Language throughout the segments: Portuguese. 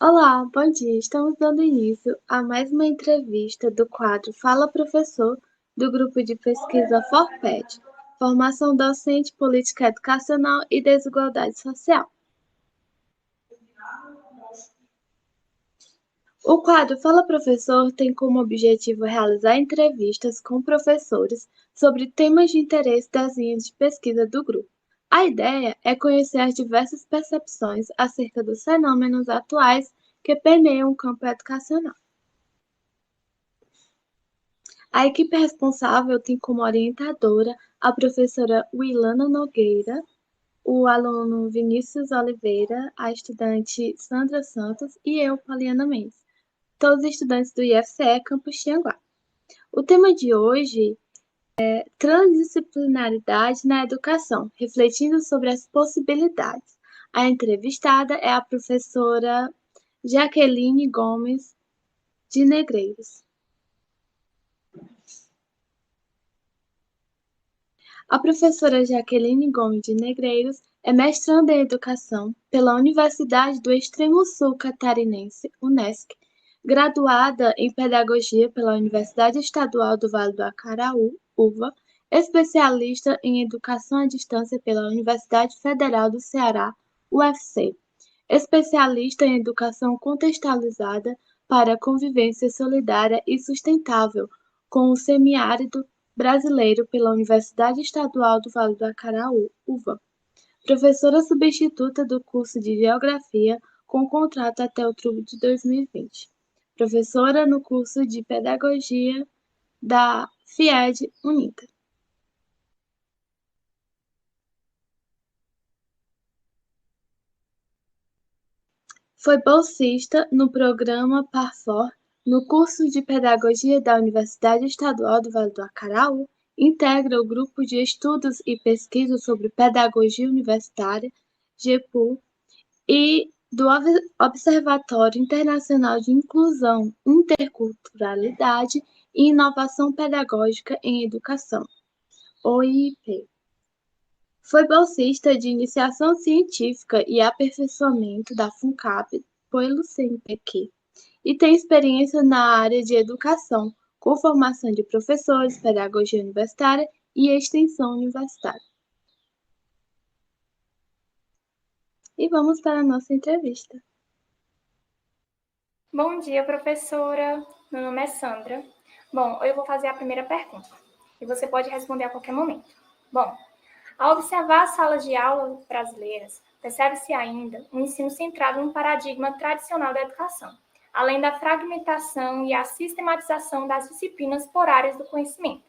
Olá, bom dia. Estamos dando início a mais uma entrevista do quadro Fala Professor, do grupo de pesquisa FORPED, Formação Docente, Política Educacional e Desigualdade Social. O quadro Fala Professor tem como objetivo realizar entrevistas com professores sobre temas de interesse das linhas de pesquisa do grupo. A ideia é conhecer as diversas percepções acerca dos fenômenos atuais que permeiam o campo educacional. A equipe responsável tem como orientadora a professora Wilana Nogueira, o aluno Vinícius Oliveira, a estudante Sandra Santos e eu, Poliana Mendes, todos estudantes do IFCE Campus Tianguá. O tema de hoje é transdisciplinaridade na educação, refletindo sobre as possibilidades. A entrevistada é a professora Jaqueline Gomes de Negreiros. A professora Jaqueline Gomes de Negreiros é mestranda em Educação pela Universidade do Extremo Sul Catarinense, UNESC, graduada em Pedagogia pela Universidade Estadual do Vale do Acaraú, UVA, especialista em Educação à Distância pela Universidade Federal do Ceará, UFC, especialista em Educação Contextualizada para a Convivência Solidária e Sustentável com o Semiárido Brasileiro pela Universidade Estadual do Vale do Acaraú, UVA. Professora substituta do curso de Geografia com contrato até outubro de 2020. Professora no curso de Pedagogia da FIED Uninter. Foi bolsista no programa PARFOR no curso de Pedagogia da Universidade Estadual do Vale do Acaraú, integra o Grupo de Estudos e Pesquisa sobre Pedagogia Universitária, GEPU, e do Observatório Internacional de Inclusão, Interculturalidade e Inovação Pedagógica em Educação, OIP. Foi bolsista de Iniciação Científica e Aperfeiçoamento da FUNCAP pelo CNPq e tem experiência na área de educação, com formação de professores, pedagogia universitária e extensão universitária. E vamos para a nossa entrevista. Bom dia, professora. Meu nome é Sandra. Bom, eu vou fazer a primeira pergunta e você pode responder a qualquer momento. Bom, ao observar as salas de aula brasileiras, percebe-se ainda um ensino centrado no paradigma tradicional da educação, além da fragmentação e a sistematização das disciplinas por áreas do conhecimento.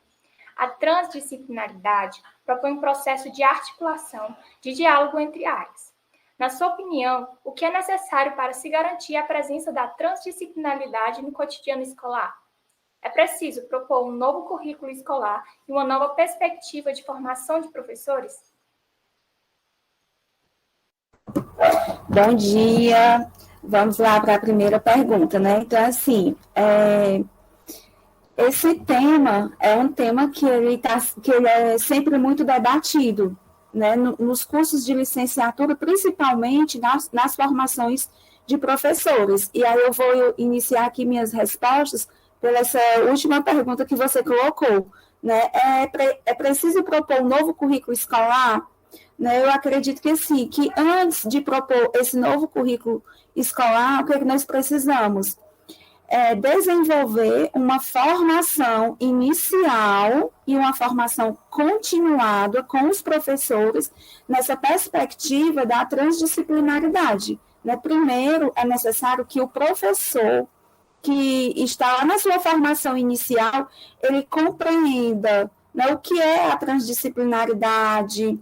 A transdisciplinaridade propõe um processo de articulação, de diálogo entre áreas. Na sua opinião, o que é necessário para se garantir a presença da transdisciplinaridade no cotidiano escolar? É preciso propor um novo currículo escolar e uma nova perspectiva de formação de professores? Bom dia. Vamos lá para a primeira pergunta, né? Então, assim, esse tema é um tema que ele é sempre muito debatido, né? Nos cursos de licenciatura, principalmente nas formações de professores. E aí eu vou iniciar aqui minhas respostas pela essa última pergunta que você colocou, né? É preciso propor um novo currículo escolar? Né? Eu acredito que sim, que antes de propor esse novo currículo escolar, o que é que nós precisamos? Desenvolver uma formação inicial e uma formação continuada com os professores nessa perspectiva da transdisciplinaridade. Né? Primeiro, é necessário que o professor que está na sua formação inicial, ele compreenda, né, o que é a transdisciplinaridade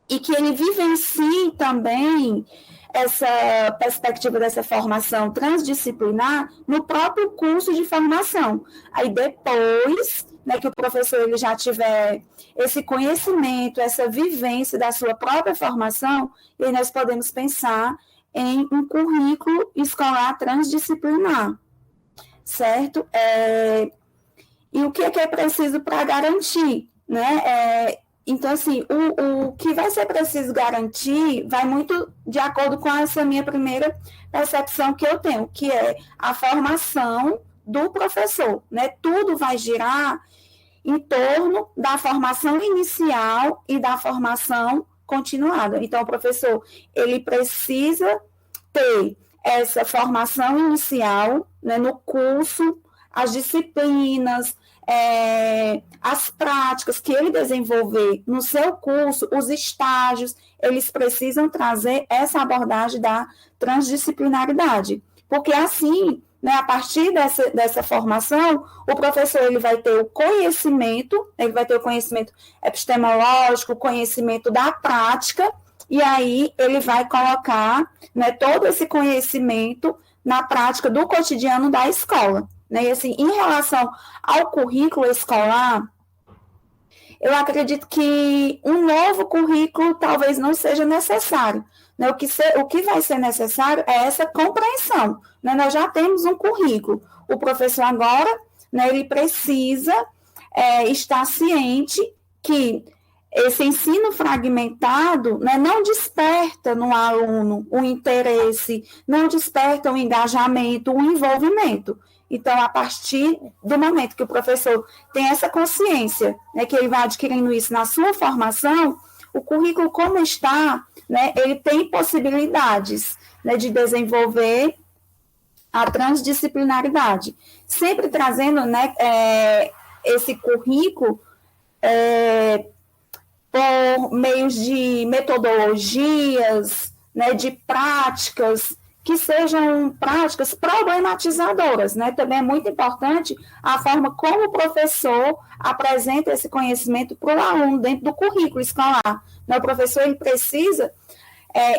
e que ele vivencie também essa perspectiva dessa formação transdisciplinar no próprio curso de formação. Aí depois, né, que o professor ele já tiver esse conhecimento, essa vivência da sua própria formação, e aí nós podemos pensar em um currículo escolar transdisciplinar, certo? E o que é preciso para garantir, né? Então, assim, o que vai ser preciso garantir vai muito de acordo com essa minha primeira percepção que eu tenho, que é a formação do professor, né? Tudo vai girar em torno da formação inicial e da formação continuada. Então, o professor, ele precisa ter essa formação inicial, né, no curso, as disciplinas, as práticas que ele desenvolver no seu curso, os estágios, eles precisam trazer essa abordagem da transdisciplinaridade, porque assim, né, a partir dessa formação, o professor ele vai ter o conhecimento epistemológico, o conhecimento da prática, e aí ele vai colocar, né, todo esse conhecimento na prática do cotidiano da escola. Né? E assim, em relação ao currículo escolar, eu acredito que um novo currículo talvez não seja necessário. Né? O que vai ser necessário é essa compreensão. Né? Nós já temos um currículo. O professor agora, né, ele precisa estar ciente que esse ensino fragmentado, né, não desperta no aluno o interesse, não desperta o engajamento, o envolvimento. Então, a partir do momento que o professor tem essa consciência, né, que ele vai adquirindo isso na sua formação, o currículo como está, né, ele tem possibilidades, né, de desenvolver a transdisciplinaridade, sempre trazendo, né, esse currículo por meios de metodologias, né, de práticas, que sejam práticas problematizadoras, né? Também é muito importante a forma como o professor apresenta esse conhecimento para o aluno dentro do currículo escolar. Né? O professor ele precisa,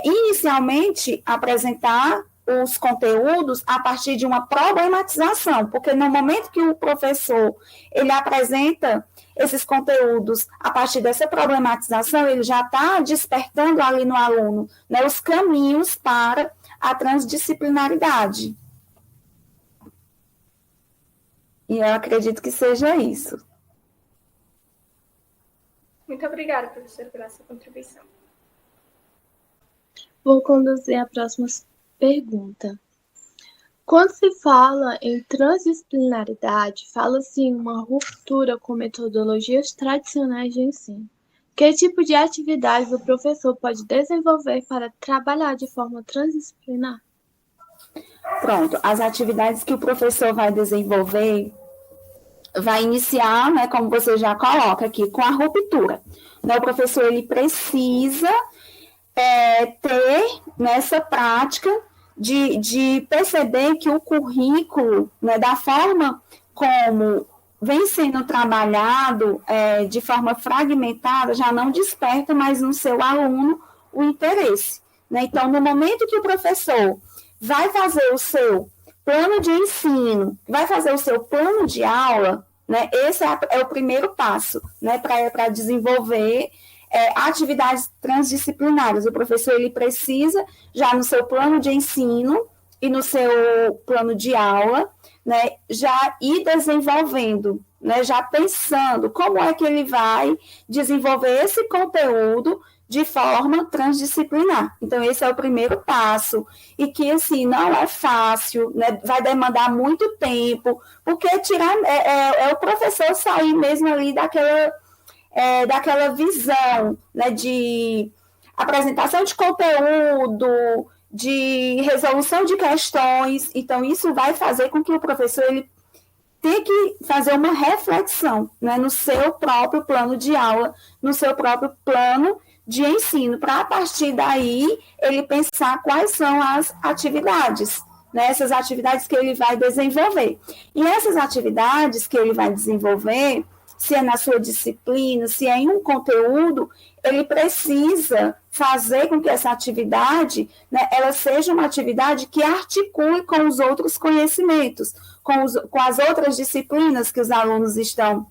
inicialmente, apresentar os conteúdos a partir de uma problematização, porque no momento que o professor ele apresenta esses conteúdos a partir dessa problematização, ele já está despertando ali no aluno, né, os caminhos para a transdisciplinaridade. E eu acredito que seja isso. Muito obrigada, professora, pela sua contribuição. Vou conduzir a próxima pergunta. Quando se fala em transdisciplinaridade, fala-se em uma ruptura com metodologias tradicionais de ensino. Que tipo de atividades o professor pode desenvolver para trabalhar de forma transdisciplinar? Pronto, as atividades que o professor vai desenvolver, vai iniciar, né, como você já coloca aqui, com a ruptura. Então, o professor ele precisa ter nessa prática de perceber que o currículo, né, da forma como vem sendo trabalhado de forma fragmentada, já não desperta mais no seu aluno o interesse. Né? Então, no momento que o professor vai fazer o seu plano de ensino, vai fazer o seu plano de aula, né, esse é o primeiro passo, né, para desenvolver atividades transdisciplinares. O professor ele precisa, já no seu plano de ensino e no seu plano de aula, né, já ir desenvolvendo, né, já pensando como é que ele vai desenvolver esse conteúdo de forma transdisciplinar. Então, esse é o primeiro passo, e que, assim, não é fácil, né, vai demandar muito tempo, porque o professor sair mesmo ali daquela visão, né, de apresentação de conteúdo, de resolução de questões. Então, isso vai fazer com que o professor ele tenha que fazer uma reflexão, né, no seu próprio plano de aula, no seu próprio plano de ensino, para, a partir daí, ele pensar quais são as atividades, né, essas atividades que ele vai desenvolver. E essas atividades que ele vai desenvolver, se é na sua disciplina, se é em um conteúdo, ele precisa fazer com que essa atividade, né, ela seja uma atividade que articule com os outros conhecimentos, com as outras disciplinas que os alunos estão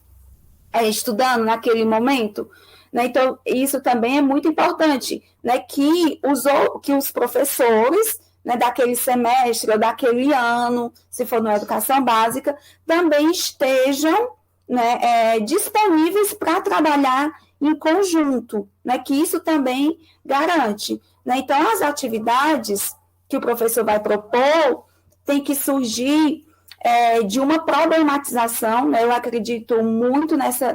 estudando naquele momento. Né? Então, isso também é muito importante, né, que os professores, né, daquele semestre ou daquele ano, se for na educação básica, também estejam, né, disponíveis para trabalhar em conjunto, né, que isso também garante. Né? Então, as atividades que o professor vai propor tem que surgir de uma problematização, né? Eu acredito muito nessa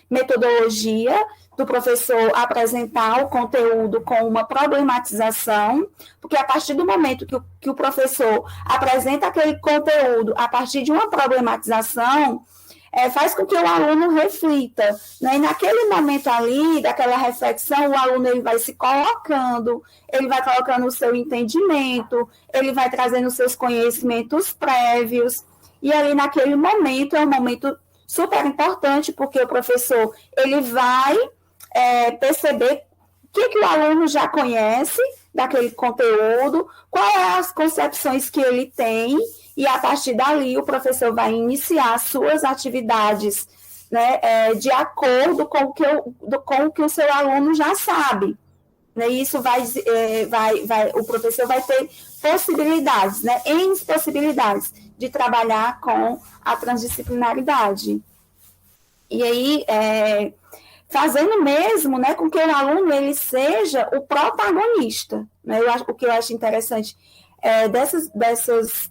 metodologia do professor apresentar o conteúdo com uma problematização, porque a partir do momento que o professor apresenta aquele conteúdo a partir de uma problematização, faz com que o aluno reflita, né? E naquele momento ali, daquela reflexão, o aluno ele vai se colocando, ele vai colocando o seu entendimento, ele vai trazendo os seus conhecimentos prévios, e ali naquele momento, é um momento super importante, porque o professor ele vai perceber o que o aluno já conhece daquele conteúdo, quais as concepções que ele tem, e a partir dali o professor vai iniciar suas atividades, né, de acordo com o que o seu aluno já sabe. Né, e isso o professor vai ter possibilidades, né, N possibilidades de trabalhar com a transdisciplinaridade. E aí, fazendo mesmo, né, com que o aluno ele seja o protagonista. Né? O que eu acho interessante dessas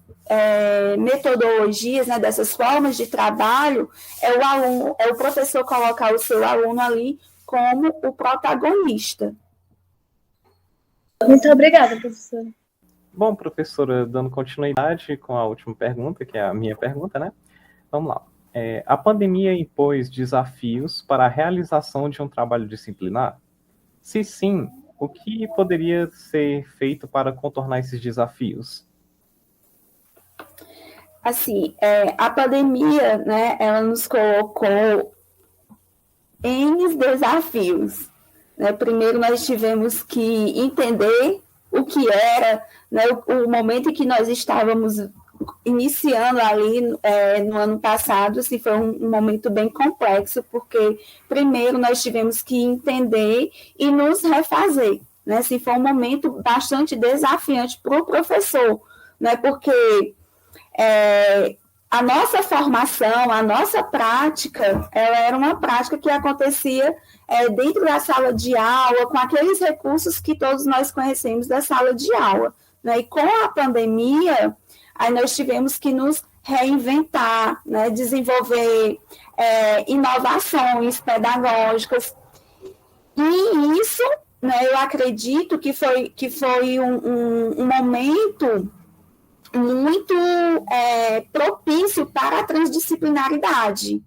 metodologias, né, dessas formas de trabalho, o professor colocar o seu aluno ali como o protagonista. Muito obrigada, professora. Bom, professora, dando continuidade com a última pergunta, que é a minha pergunta, né? Vamos lá. A pandemia impôs desafios para a realização de um trabalho disciplinar? Se sim, o que poderia ser feito para contornar esses desafios? Assim, a pandemia, né, ela nos colocou N desafios. Né? Primeiro, nós tivemos que entender o que era, né, o momento em que nós estávamos iniciando ali no ano passado, assim, foi um momento bem complexo, porque primeiro nós tivemos que entender e nos refazer. Né? Assim, foi um momento bastante desafiante para o professor, né? Porque a nossa formação, a nossa prática, ela era uma prática que acontecia dentro da sala de aula, com aqueles recursos que todos nós conhecemos da sala de aula. Né? E com a pandemia, aí nós tivemos que nos reinventar, né? Desenvolver inovações pedagógicas. E isso, né, eu acredito que foi um momento muito propício para a transdisciplinaridade.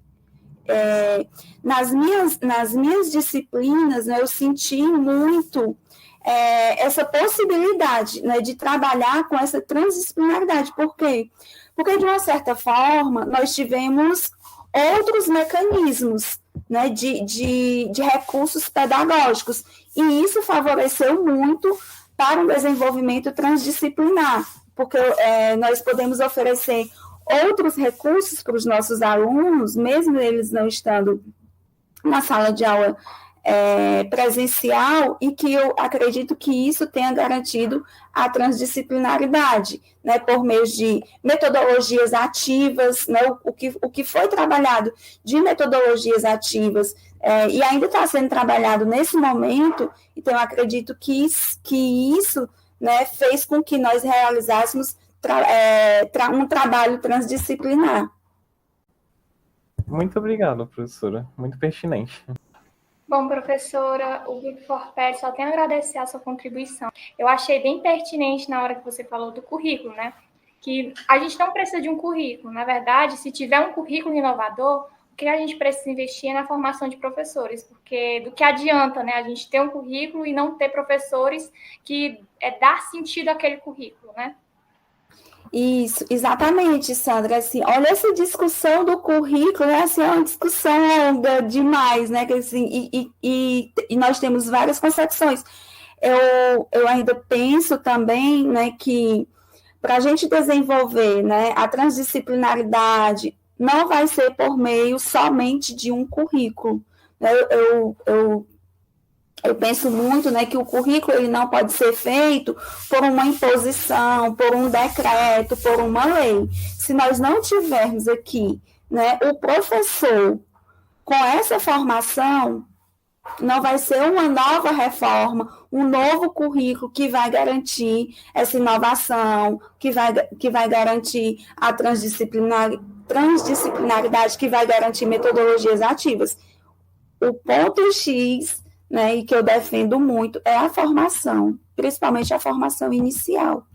Nas minhas disciplinas, né, eu senti muito essa possibilidade, né, de trabalhar com essa transdisciplinaridade. Por quê? Porque, de uma certa forma, nós tivemos outros mecanismos, né, de recursos pedagógicos, e isso favoreceu muito para um desenvolvimento transdisciplinar, porque nós podemos oferecer outros recursos para os nossos alunos, mesmo eles não estando na sala de aula presencial, e que eu acredito que isso tenha garantido a transdisciplinaridade, né, por meio de metodologias ativas, né, o que foi trabalhado de metodologias ativas e ainda está sendo trabalhado nesse momento. Então, eu acredito que isso, né, fez com que nós realizássemos um trabalho transdisciplinar. Muito obrigado, professora. Muito pertinente. Bom, professora, o Grupo Forped só tem a agradecer a sua contribuição. Eu achei bem pertinente na hora que você falou do currículo, né? Que a gente não precisa de um currículo. Na verdade, se tiver um currículo inovador, o que a gente precisa investir é na formação de professores, porque do que adianta, né, a gente ter um currículo e não ter professores que dar sentido àquele currículo, né? Isso, exatamente, Sandra. Assim, olha essa discussão do currículo, né? Assim, é uma discussão longa demais, né? Que, assim, e nós temos várias concepções. Eu ainda penso também, né, que para a gente desenvolver, né, a transdisciplinaridade não vai ser por meio somente de um currículo. Eu penso muito, né, que o currículo ele não pode ser feito por uma imposição, por um decreto, por uma lei. Se nós não tivermos aqui, né, o professor com essa formação, Não vai ser uma nova reforma, um novo currículo que vai garantir essa inovação, que vai garantir a transdisciplinaridade, que vai garantir metodologias ativas. O ponto X, né, e que eu defendo muito, é a formação, principalmente a formação inicial.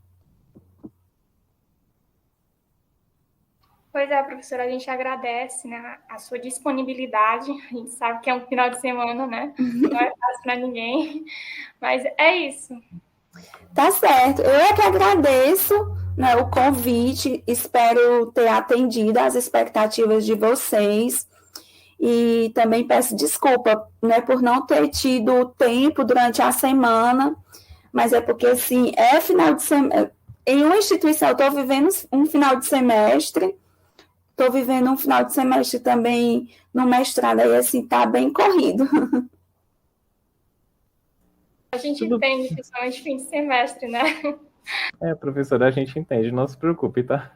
Pois é, professora, a gente agradece, né, a sua disponibilidade. A gente sabe que é um final de semana, né? Não é fácil para ninguém, mas é isso. Tá certo. Eu é que agradeço, né, o convite, espero ter atendido às expectativas de vocês e também peço desculpa, né, por não ter tido tempo durante a semana, mas é porque, assim, é final de semana. Em uma instituição, eu estou vivendo um final de semestre. Estou vivendo um final de semestre também no mestrado, aí assim, tá bem corrido. A gente entende, principalmente fim de semestre, né? Professora, a gente entende, não se preocupe, tá?